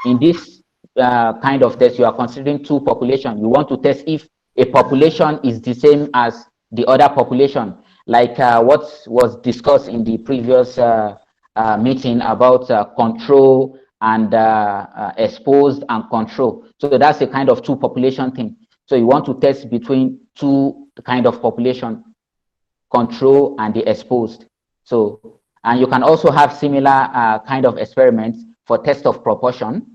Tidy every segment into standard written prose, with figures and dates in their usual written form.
in this kind of test, you are considering two populations. You want to test if a population is the same as the other population, like what was discussed in the previous meeting about control and exposed and control. So that's a kind of two population thing. So you want to test between two kind of population, control and the exposed. So, and you can also have similar kind of experiments for test of proportion.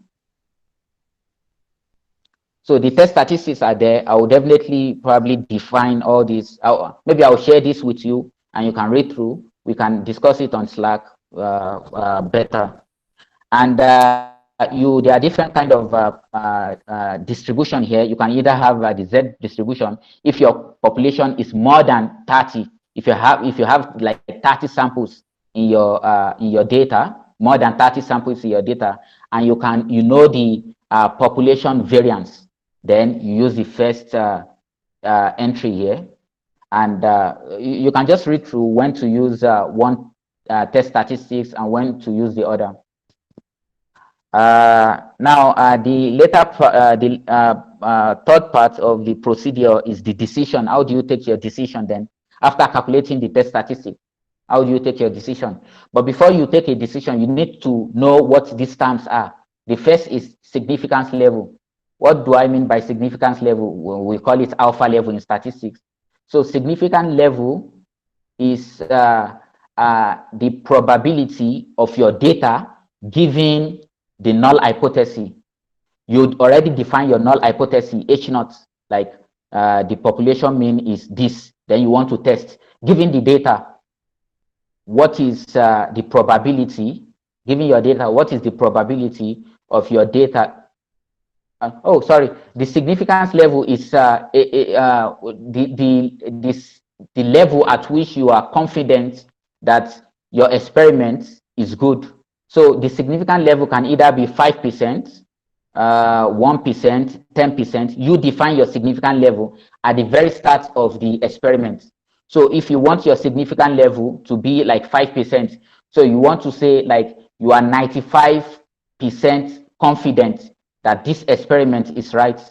So the test statistics are there. I will definitely probably define all these. Maybe I'll share this with you and you can read through. We can discuss it on Slack better. And there are different kind of distribution here. You can either have the Z distribution if your population is more than 30. If you have like 30 samples in your data, more than 30 samples in your data, and you know the population variance, then you use the first entry here, and you can just read through when to use one test statistics and when to use the other. Now, the third part of the procedure is the decision. How do you take your decision then? After calculating the test statistic, how do you take your decision? But before you take a decision, you need to know what these terms are. The first is significance level. What do I mean by significance level? We call it alpha level in statistics. So significant level is the probability of your data given the null hypothesis. You'd already define your null hypothesis, H naught, like the population mean is this. Then you want to test, given the data, what is the probability, given your data, what is the probability of your data? The significance level is the level at which you are confident that your experiment is good. So the significant level can either be 5%, 1%, 10%. You define your significant level at the very start of the experiment. So if you want your significant level to be like 5%, so you want to say like you are 95% confident that this experiment is right.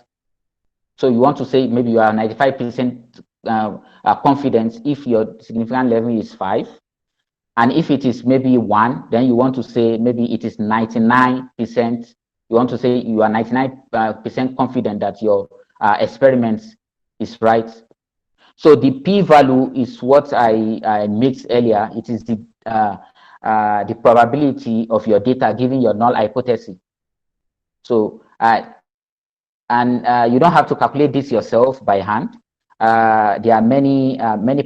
So you want to say maybe you are 95% confident if your significant level is 5. And if it is maybe 1, then you want to say maybe it is 99%. You want to say you are 99% confident that your experiment is right. So the p-value is what I mixed earlier. It is the probability of your data given your null hypothesis. So you don't have to calculate this yourself by hand. There are many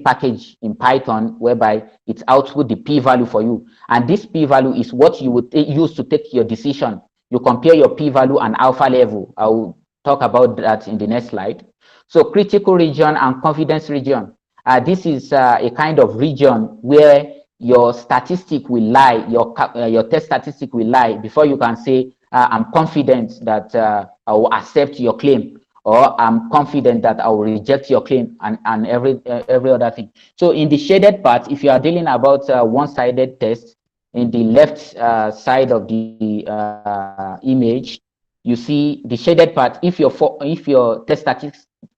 packages in Python whereby it outputs the p-value for you, and this p-value is what you would use to take your decision. You compare your p-value and alpha level. I will talk about that in the next slide. So critical region and confidence region. This is a kind of region where your statistic will lie, your test statistic will lie before you can say I'm confident that I will accept your claim, or I'm confident that I will reject your claim, and every other thing. So in the shaded part, if you are dealing about one-sided test, in the left side of the image, you see the shaded part. If your test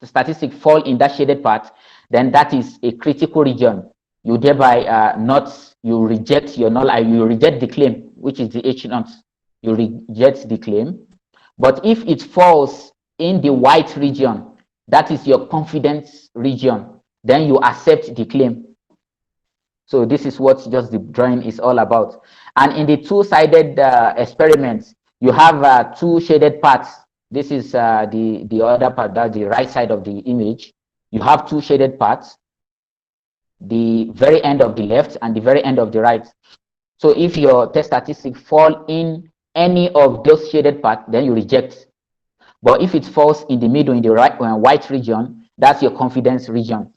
statistic fall in that shaded part, then that is a critical region. You thereby you reject your null, you reject the claim, which is the H naught. You reject the claim. But if it falls in the white region, that is your confidence region, then you accept the claim. So this is what just the drawing is all about. And in the two-sided experiments, you have two shaded parts. This is the other part, that's the right side of the image. You have two shaded parts, the very end of the left and the very end of the right. So if your test statistics fall in any of those shaded parts, then you reject. But if it falls in the middle, in the right white region, that's your confidence region.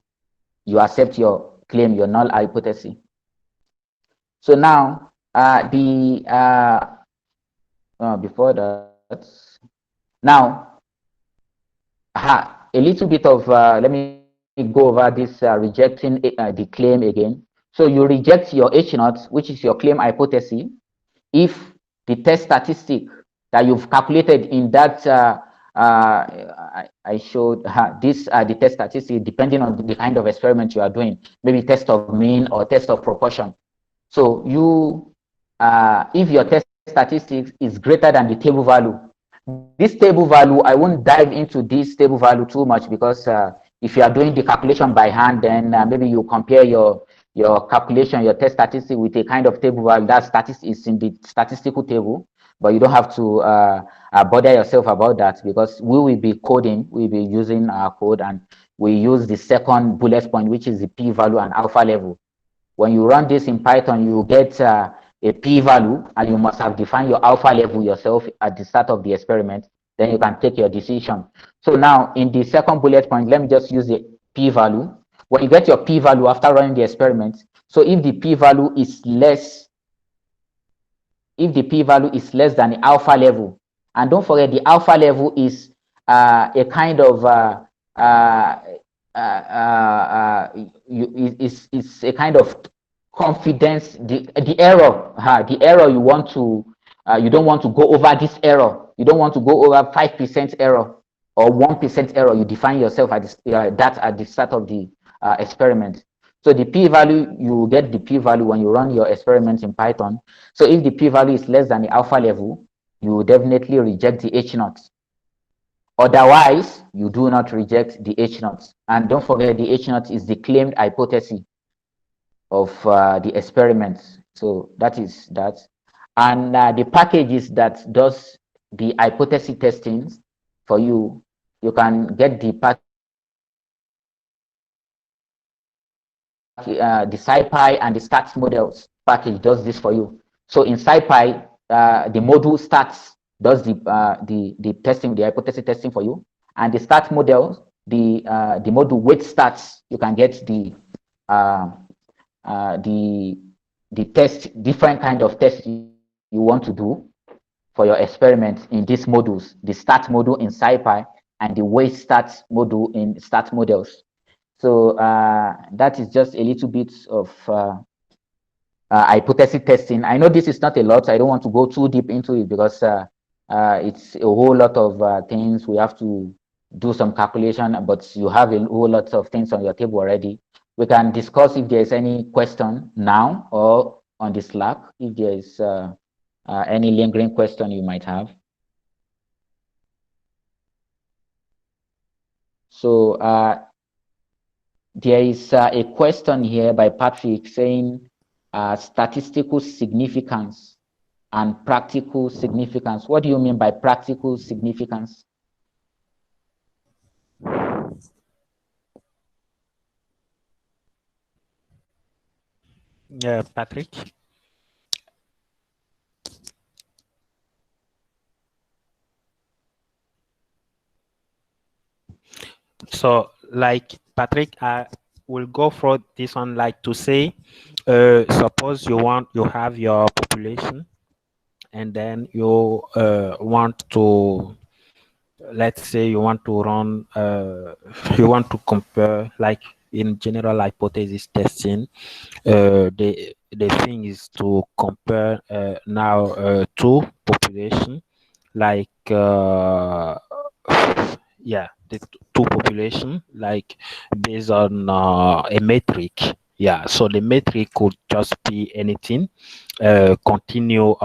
You accept your claim, your null hypothesis. So now before that, now a little bit of let me go over this rejecting the claim again. So you reject your H naught, which is your claim hypothesis, if the test statistic that you've calculated in that I showed these are the test statistics depending on the kind of experiment you are doing, maybe test of mean or test of proportion. So you, if your test statistics is greater than the table value, this table value, I won't dive into this table value too much because if you are doing the calculation by hand, then maybe you compare your calculation, your test statistic with a kind of table value. That statistic is in the statistical table, but you don't have to bother yourself about that because we will be coding, we'll be using our code, and we use the second bullet point, which is the p-value and alpha level. When you run this in Python, you get a p-value, and you must have defined your alpha level yourself at the start of the experiment. Then you can take your decision. So now, in the second bullet point, let me just use the p-value. When you get your p-value after running the experiment, so if the p-value is less, if the p-value is less than the alpha level, and don't forget the alpha level is a kind of it's a kind of confidence, the error, the error you want to, you don't want to go over this error. You don't want to go over 5% error or 1% error. You define yourself at this, that at the start of the experiment. So the p-value, you get the p-value when you run your experiments in Python. So if the p-value is less than the alpha level, you definitely reject the H0. Otherwise, you do not reject the H0. And don't forget, the H0 is the claimed hypothesis of the experiments. So that is that. And the packages that does the hypothesis testing for you, you can get the package. The SciPy and the stats models package does this for you. So in SciPy, the module stats does the testing, the hypothesis testing for you, and the stats model, the module weight stats, you can get the test, different kind of tests you want to do for your experiment in these modules, the stats module in SciPy and the weight stats module in stats models. So that is just a little bit of hypothesis testing. I know this is not a lot. I don't want to go too deep into it because it's a whole lot of things. We have to do some calculation, but you have a whole lot of things on your table already. We can discuss if there is any question now or on the Slack, if there is any lingering question you might have. So there is a question here by Patrick saying statistical significance and practical significance. What do you mean by practical significance? Yeah, Patrick. So, like Patrick, I will go for this one. Like to say, suppose you have your population, and then you want to, let's say you want to run, you want to compare, like in general hypothesis testing, the thing is to compare now two population, like yeah, the two population, like based on a metric. Yeah, so the metric could just be anything. Continue.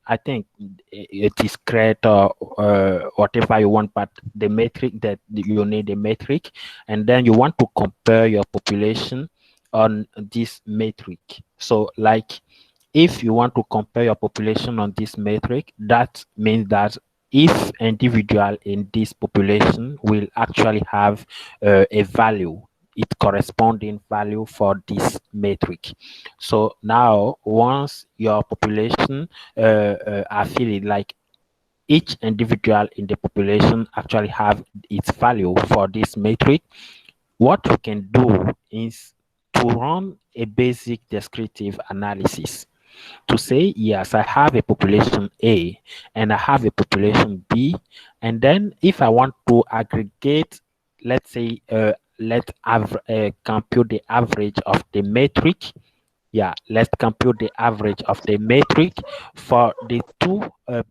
I think it is create whatever you want, but the metric that you need a metric, and then you want to compare your population on this metric. So, like, if you want to compare your population on this metric, that means that if individual in this population will actually have a value, it corresponding value for this metric. So now once your population are feeling like each individual in the population actually have its value for this metric, what you can do is to run a basic descriptive analysis to say, yes, I have a population A and I have a population B. And then if I want to aggregate, let's say, compute the average of the metric Yeah, let's compute the average of the metric for the two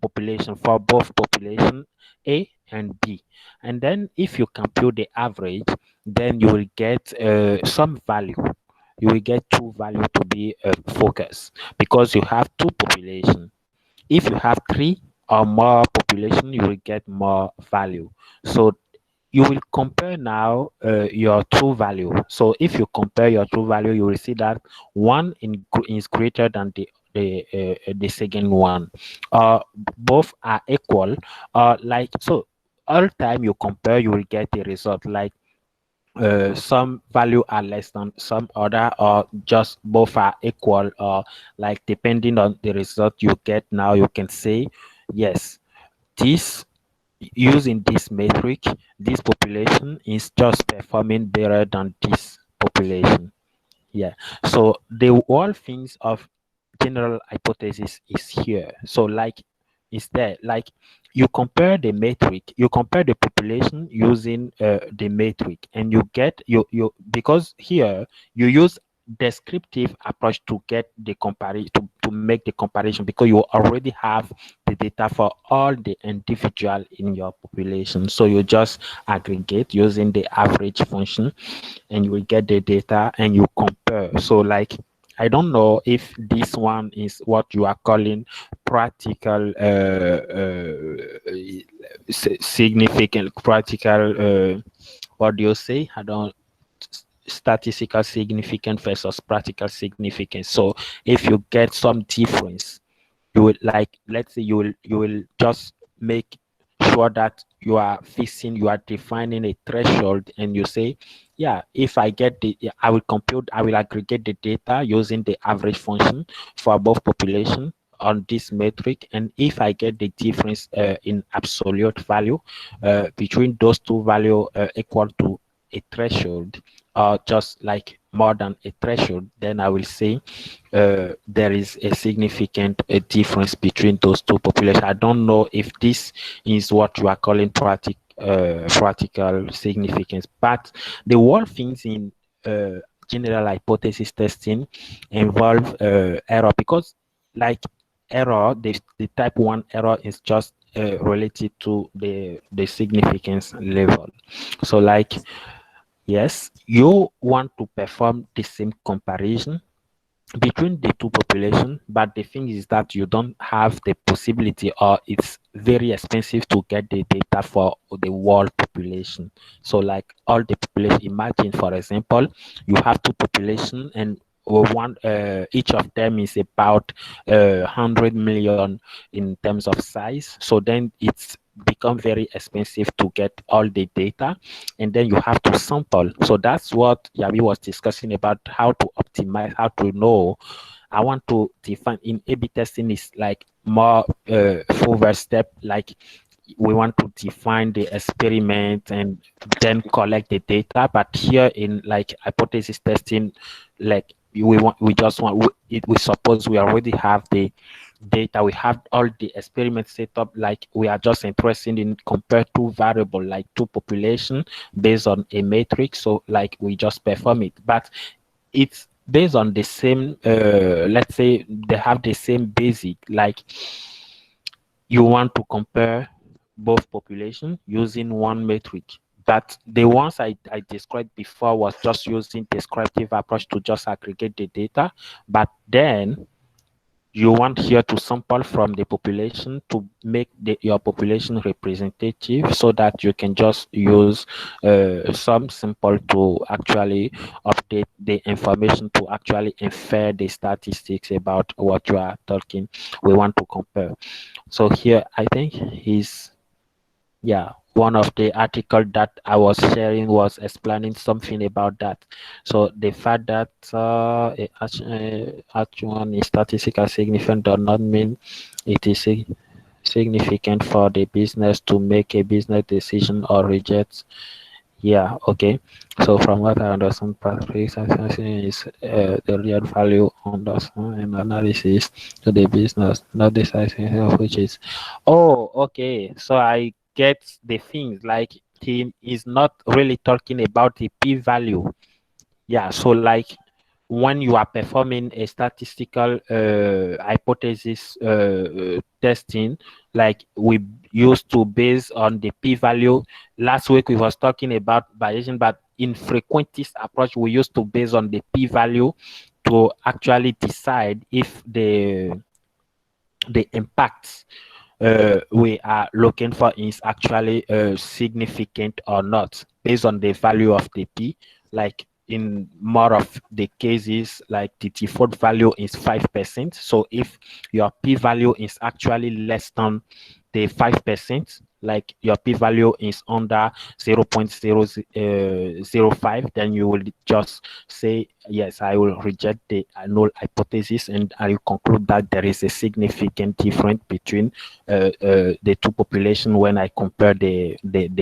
population, for both population A and B. And then if you compute the average, then you will get some value. You will get two value to be focused because you have two population. If you have three or more population, you will get more value. So you will compare now your true value. So if you compare your true value, you will see that is greater than the second one. Both are equal. Like so, all time you compare, you will get the result like some value are less than some other, or just both are equal, or like depending on the result you get now, you can say yes, this using this metric, this population is just performing better than this population. Yeah. So the whole things of general hypothesis is here. So like is there like you compare the metric, you compare the population using the metric, and you get you because here you use descriptive approach to get the comparison, to make the comparison, because you already have the data for all the individual in your population. So you just aggregate using the average function, and you will get the data and you compare. So like I don't know if this one is what you are calling practical significant practical what do you say? I don't statistical significance versus practical significance. So if you get some difference, you will like let's say you will just make sure that you are defining a threshold, and you say, yeah, if I get the I will compute, I will aggregate the data using the average function for both population on this metric, and if I get the difference in absolute value between those two value equal to a threshold, or just like more than a threshold, then I will say there is a significant difference between those two populations. I don't know if this is what you are calling practical significance, but the whole things in general hypothesis testing involve error, because like error, the type 1 error is just related to the significance level. So like yes, you want to perform the same comparison between the two populations, but the thing is that you don't have the possibility, or it's very expensive to get the data for the world population. So like all the population, imagine for example you have two population, and one each of them is about 100 million in terms of size. So then it's become very expensive to get all the data, and then you have to sample. So that's what Yami was discussing about, how to optimize, how to know. I want to define in A/B testing is like more further step, like we want to define the experiment and then collect the data. But here in like hypothesis testing, like we suppose we already have the data, we have all the experiments set up, like we are just interested in compare two variable, like two population based on a matrix. So like we just perform it, but it's based on the same let's say they have the same basic, like you want to compare both population using one metric. But the ones I described before was just using descriptive approach to just aggregate the data. But then you want here to sample from the population to make your population representative, so that you can just use some sample to actually update the information, to actually infer the statistics about what you are talking we want to compare. So here I think he's yeah, one of the article that I was sharing was explaining something about that. So the fact that H1 is statistically significant does not mean it is significant for the business to make a business decision or reject. Yeah, okay. So from what I understand, Patrick is the real value on the and analysis to the business, not the size of which is. Oh, okay. So I get the things, like he is not really talking about the p-value. Yeah, so like when you are performing a statistical hypothesis testing, like we used to base on the p-value. Last week we was talking about Bayesian, but in frequentist approach we used to base on the p-value to actually decide if the impacts we are looking for is actually significant or not based on the value of the p. Like in more of the cases, like the default value is 5%. So if your p value is actually less than the 5%, like your p-value is under 0.005, then you will just say, yes, I will reject the null hypothesis, and I will conclude that there is a significant difference between the two populations when I compare the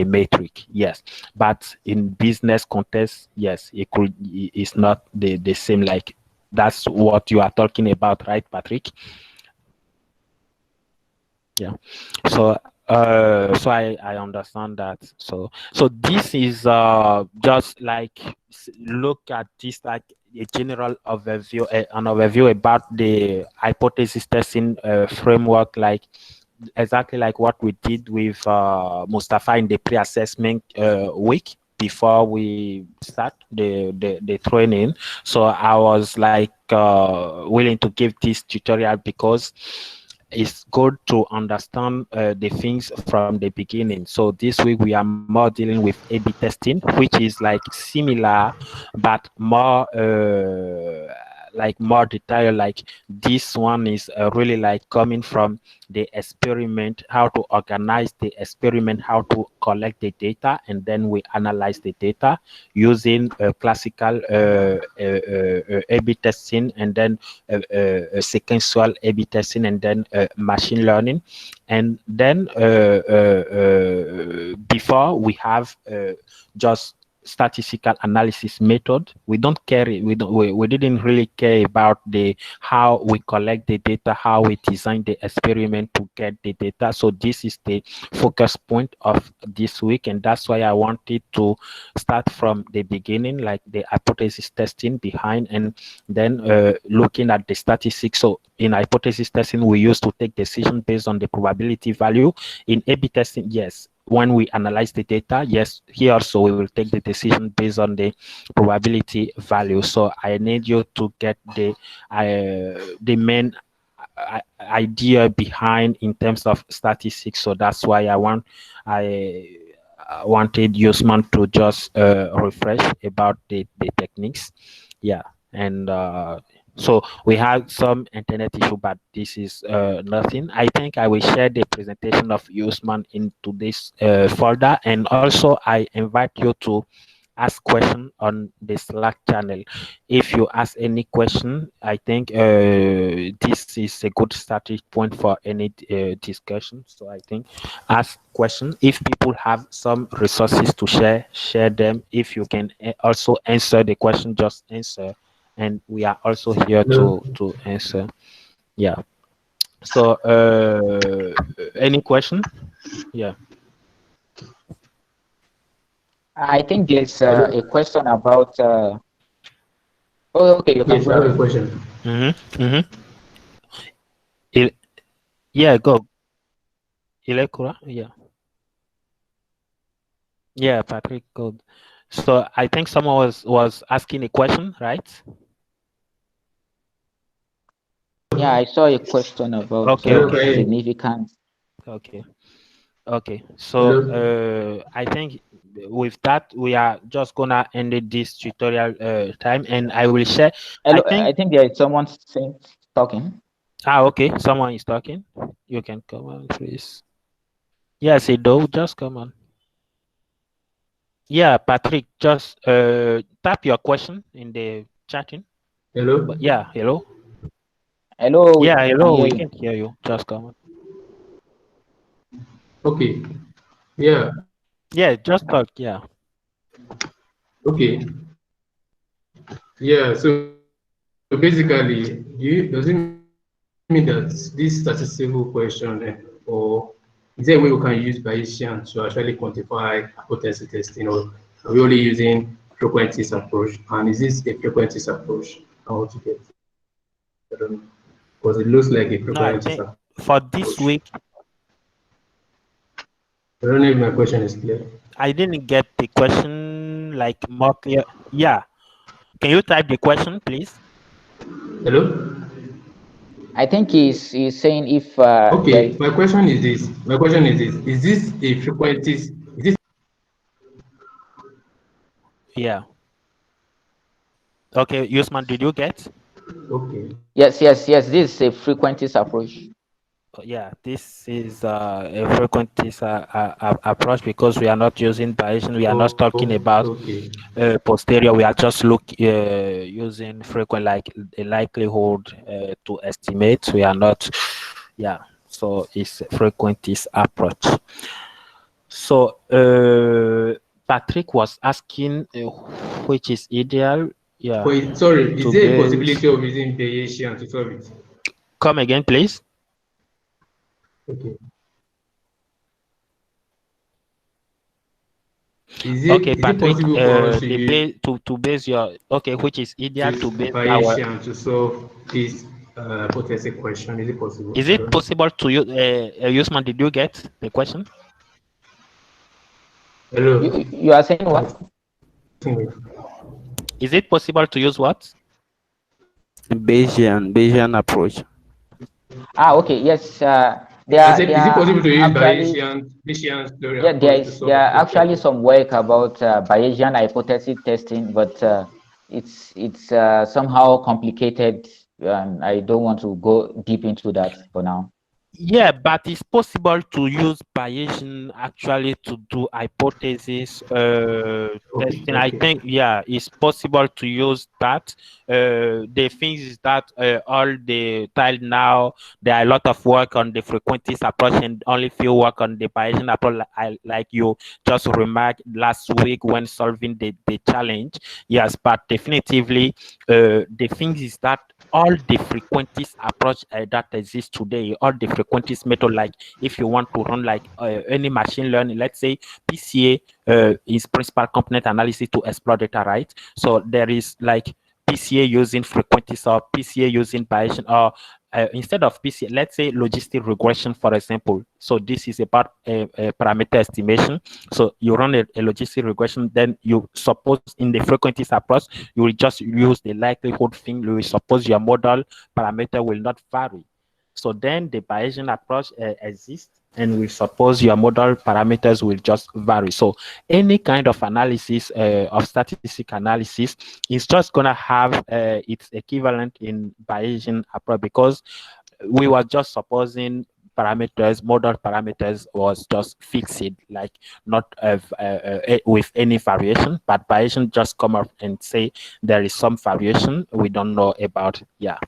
metric. Yes, but in business context, yes, it's not the same. Like that's what you are talking about, right, Patrick? Yeah. So so I understand that. So this is just like look at this like a general overview, an overview about the hypothesis testing framework, like exactly like what we did with Mustafa in the pre-assessment week before we start the training. So I was like willing to give this tutorial because it's good to understand the things from the beginning. So this week we are more dealing with A/B testing, which is like similar but more like more detailed. Like this one is really like coming from the experiment, how to organize the experiment, how to collect the data, and then we analyze the data using classical A/B testing, and then sequential A/B testing, and then machine learning. And then before we have just statistical analysis method. We don't care. We didn't really care about the how we collect the data, how we design the experiment to get the data. So this is the focus point of this week, and that's why I wanted to start from the beginning, like the hypothesis testing behind, and then looking at the statistics. So in hypothesis testing, we used to take decision based on the probability value. In A/B testing, yes, when we analyze the data, yes, here also we will take the decision based on the probability value. So I need you to get the main idea behind in terms of statistics. So that's why I wanted Usman to just refresh about the techniques. Yeah, and so we had some internet issue, but this is nothing. I think I will share the presentation of Usman into this folder, and also I invite you to ask question on the Slack channel. If you ask any question, I think this is a good starting point for any discussion. So I think ask question. If people have some resources to share them. If you can also answer the question, just answer. And we are also here to answer. Yeah. So any question? Yeah. I think there's a question about. Oh, okay, you can yes, I have a question. Yeah, go. Ilekura, yeah. Yeah, Patrick, go. So I think someone was asking a question, right? Yeah, I saw a question about significance. Okay. Okay. So I think with that we are just gonna end this tutorial time, and I will share. Hello, I think there is someone talking. Okay. Someone is talking. You can come on, please. Yes, Ido, just come on. Yeah, Patrick, just type your question in the chatting. Hello? But yeah, hello. Hello. Yeah, hello. We can hear you. Just come on. Okay. Yeah. Yeah, just talk. Yeah. Okay. Yeah. So basically, does it mean that this statistical question, or is there a way we can use Bayesian to actually quantify hypothesis testing, or are we only using frequentist approach? And is this a frequentist approach? how to get. I don't know. Because it looks like a No, I frequentist think for this approach. week, I don't know if my question is clear. I didn't get the question like more clear. Yeah. Can you type the question, please? Hello? I think he's saying if there Okay, is, my question is this. My question is this. Is this a frequentist? Is this Yeah. Okay, Usman, did you get? okay? yes, yes, yes, this is a frequentist approach. Yeah, this is a frequentist approach because we are not using Bayesian. We are not talking about Okay. posterior. We are just using frequent like a likelihood to estimate. We are not, yeah. So it's a frequentist approach. So Patrick was asking which is ideal. Yeah, Wait, sorry. Is to there a base. possibility of using Bayesian to solve it? Come again, please. Okay. Okay, Is it Patrick, possible for us to the use base to base your okay, which is ideal to base our. Bayesian to solve this hypothesis question? Is it possible? Is I it don't know. possible to use? Usman, did you get the question? Hello. You are saying what? Is it possible to use what? Bayesian approach. Ah, okay, yes. I said, There is it are possible to use actually, Bayesian theory yeah, approach to there solve are this actually question? some work about Bayesian hypothesis testing, but it's somehow complicated, and I don't want to go deep into that for now. Yeah, but it's possible to use Bayesian actually to do hypothesis Okay, testing. I okay. think, yeah, it's possible to use that. The thing is that all the time now, there are a lot of work on the frequentist approach and only few work on the Bayesian approach, like you just remarked last week when solving the challenge. Yes, but definitively, the thing is that all the frequentist approach that exists today, all the frequentist method, like if you want to run like any machine learning, let's say PCA is principal component analysis to explore data, right? So there is like PCA using frequentist or PCA using Bayesian or instead of PCA, let's say logistic regression, for example. So this is about a parameter estimation. So you run a logistic regression, then you suppose in the frequentist approach, you will just use the likelihood thing. You will suppose your model parameter will not vary. So then the Bayesian approach exists, and we suppose your model parameters will just vary. So any kind of analysis of statistical analysis is just going to have its equivalent in Bayesian approach because we were just supposing parameters, model parameters was just fixed, like not with any variation, but Bayesian just come up and say there is some variation we don't know about. Yeah.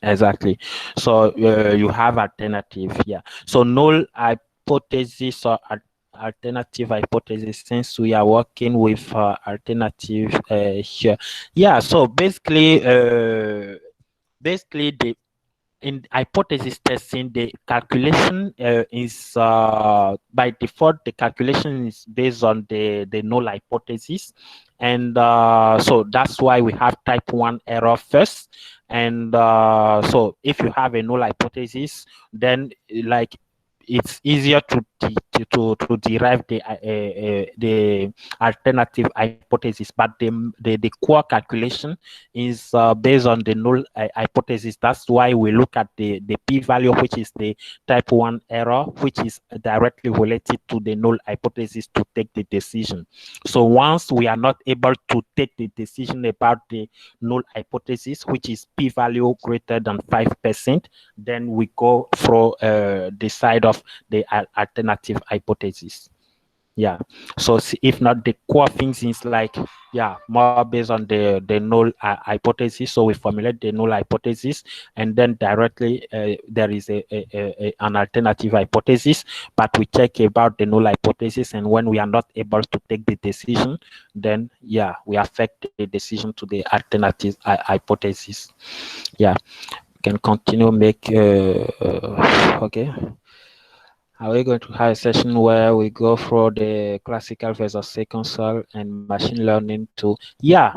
Exactly. So you have alternative, yeah. So null hypothesis or alternative hypothesis, since we are working with alternative here. Yeah. So basically the in hypothesis testing, the calculation is by default, the calculation is based on the null hypothesis. And so that's why we have type 1 error first. And so if you have a null hypothesis, then like it's easier to derive the alternative hypothesis, but the core calculation is based on the null hypothesis. That's why we look at the p-value, which is the type 1 error, which is directly related to the null hypothesis to take the decision. So once we are not able to take the decision about the null hypothesis, which is p-value greater than 5%, then we go for the side of the alternative hypothesis. Yeah. So if not, the core things is like, yeah, more based on the null hypothesis. So we formulate the null hypothesis, and then directly there is an alternative hypothesis, but we check about the null hypothesis, and when we are not able to take the decision, then yeah, we affect the decision to the alternative hypothesis. Yeah, can continue make okay. Are we going to have a session where we go through the classical versus sequential and machine learning to, yeah,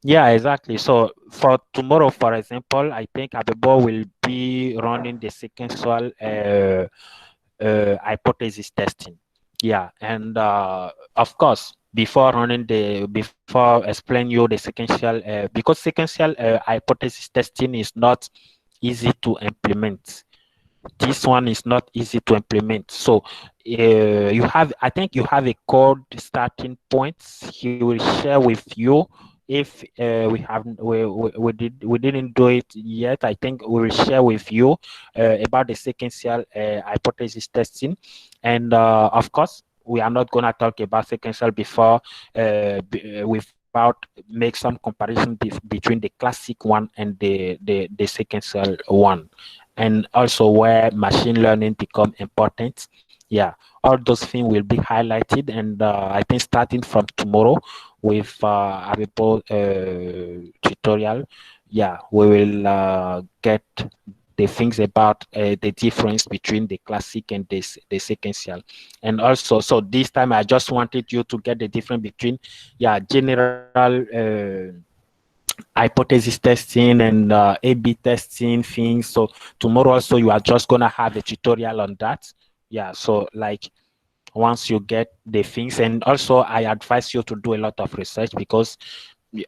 Yeah, exactly. So for tomorrow, for example, I think Abebo will be running the sequential hypothesis testing. Yeah, and of course, before explain you the sequential because sequential hypothesis testing is not easy to implement. This one is not easy to implement. So you have, I think you have a code starting points. He will share with you. If we didn't do it yet, I think we will share with you about the sequential hypothesis testing, and of course we are not gonna talk about sequential before without make some comparison between the classic one and the sequential one, and also where machine learning become important. Yeah, all those things will be highlighted, and I think starting from tomorrow with Abipo tutorial, yeah, we will get the things about the difference between the classic and the sequential. And also, so this time I just wanted you to get the difference between, yeah, general hypothesis testing and A/B testing things. So tomorrow also you are just gonna have a tutorial on that. Yeah, so like once you get the things, and also I advise you to do a lot of research because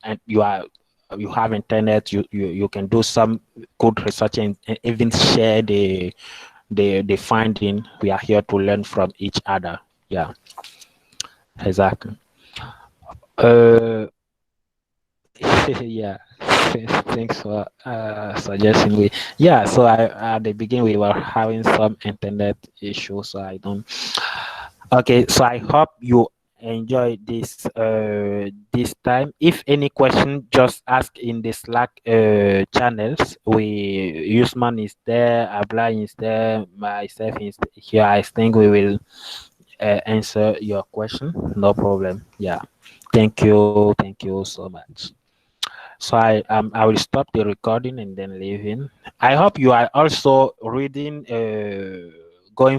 and you have internet, you can do some good research and even share the finding. We are here to learn from each other. Yeah, exactly. Uh, yeah. Thanks for suggesting we. Yeah, so at the beginning we were having some internet issues, so I don't. Okay, so I hope you enjoy this time. If any question, just ask in the Slack channels. Usman is there, Abla is there, myself is here. I think we will answer your question. No problem. Yeah. Thank you so much. So I will stop the recording and then leave in. I hope you are also reading